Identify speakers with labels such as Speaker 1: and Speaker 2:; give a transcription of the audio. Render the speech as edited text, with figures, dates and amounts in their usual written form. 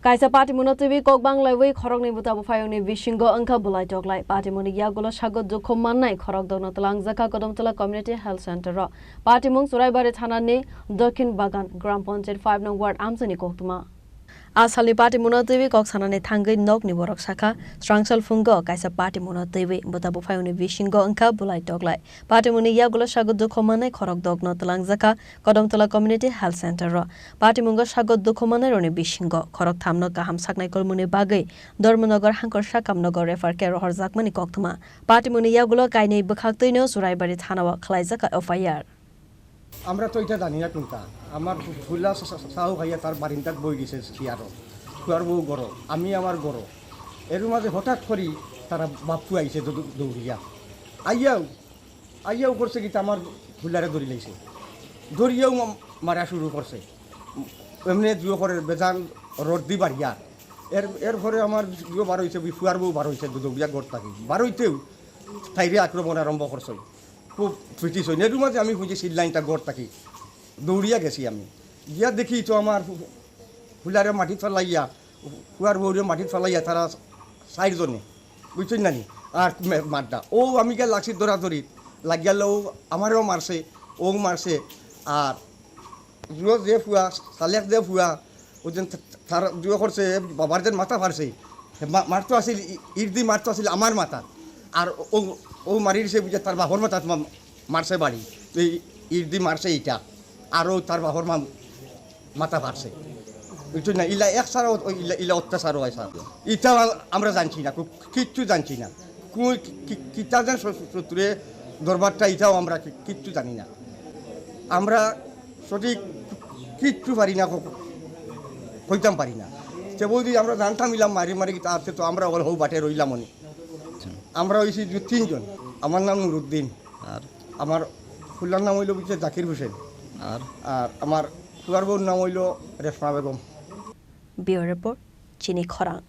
Speaker 1: Kaisa party monotivi kok banglai wei khorok ni buta bufayoni vishingo angka bulai toklai party moni yagulo sagot jokho mannai khorok dogno tlang jaka kodomtala community health center ro party mung suraibari thana ni dokhin bagan gram panchayat 5 nong ward amsani koktuma Asali party monotivi kok sanane thangai nok ni borok saka strangsal fungo kaisa party monotivi buta bufayoni vishingo angka bulai toklai party moni yagulo sagot jokho mannai khorok dogno tlang jaka kodomtala community health center ro party mungo sagot jokho mannai roni vishingo khorok thamno kaham saknai kolmuni bagai Dormanagar hankor sakamnagar refer care hor jakmani koktuma party moni yagulo kainei bukhaktino suraibari thanawa khlaijaka FIR
Speaker 2: আমরা তো এটা জানি না কোনটা আমার ফুলা চাও খাইয়া তার বারিন্দাত বই গেছে সিয়ারো খুয়ার বউ গড় আমি আমার গড় এর মাঝে হঠাৎ করি তারা বাপু আইছে দৌড়িয়া আইয়াও করছে কি আমার ফুলারে ধরি লাইছে ধরিয়াও মারা শুরু করছে এমনি দুয়ো করে বেজান রোড দি বাড়িয়া এরপরে আমার দুয়ো বার হয়েছে ফুয়ার বউ বার হয়েছে দৌড়িয়া গড় থাকি বার হইতেও তাইরে আক্রমণ আরম্ভ করছে খুব ব্রিটিশ হই এর মাঝে আমি খুঁজে সিডলাইনটা গড় থাকি দৌড়িয়া গেছি আমি গিয়া দেখি তো আমার ফুলারে মাটিত ফেলাইয়া ফুয়ার বউরে মাটিত ফেলাইয়া তারা চারজনে বুঝছেন নানি আর মারটা ও আমি গিয়ে লাগছি দৌড়াদৌড়ি লাগিয়ালে ও আমারও মারছে ও মারছে আর যে ফুয়া সালেক যে ফুয়া ও যেন তার দুয়ো করছে বাবার যেন মাথা ফারছে মারতো আসিল ইর্দি মারতো আসিল আমার মাথা আর ও মারিছে বুঝে তার বাপর মাথা মারছে বাড়ি এই ইর্দি মারছে এইটা আরও তার বাপর মাথা ফারছে বুঝছেন না ইলা এক সারা ইলা অত্যাচারও হয় স্যার এটা আমরা জানছি না কিচ্ছু জানছি না কিতা যেন শত্রুরে দরবারটা এটাও আমরা কিচ্ছু জানি না আমরা সঠিক কিচ্ছু পারি না কইতাম পারি না সে বৌদি আমরা জানতাম ইলাম মারি মারি তাতে তো আমরা ওর হৌ বাটে রইলাম অনেক আমরা হয়েছি তিনজন আমার নাম নুরুদ্দিন আর আমার ফুলার নাম হইল বুঝছে জাকির হোসেন আর আমার ফুলার বউর নাম হইল Reshma Begum
Speaker 1: Bureau Report Chini Khorang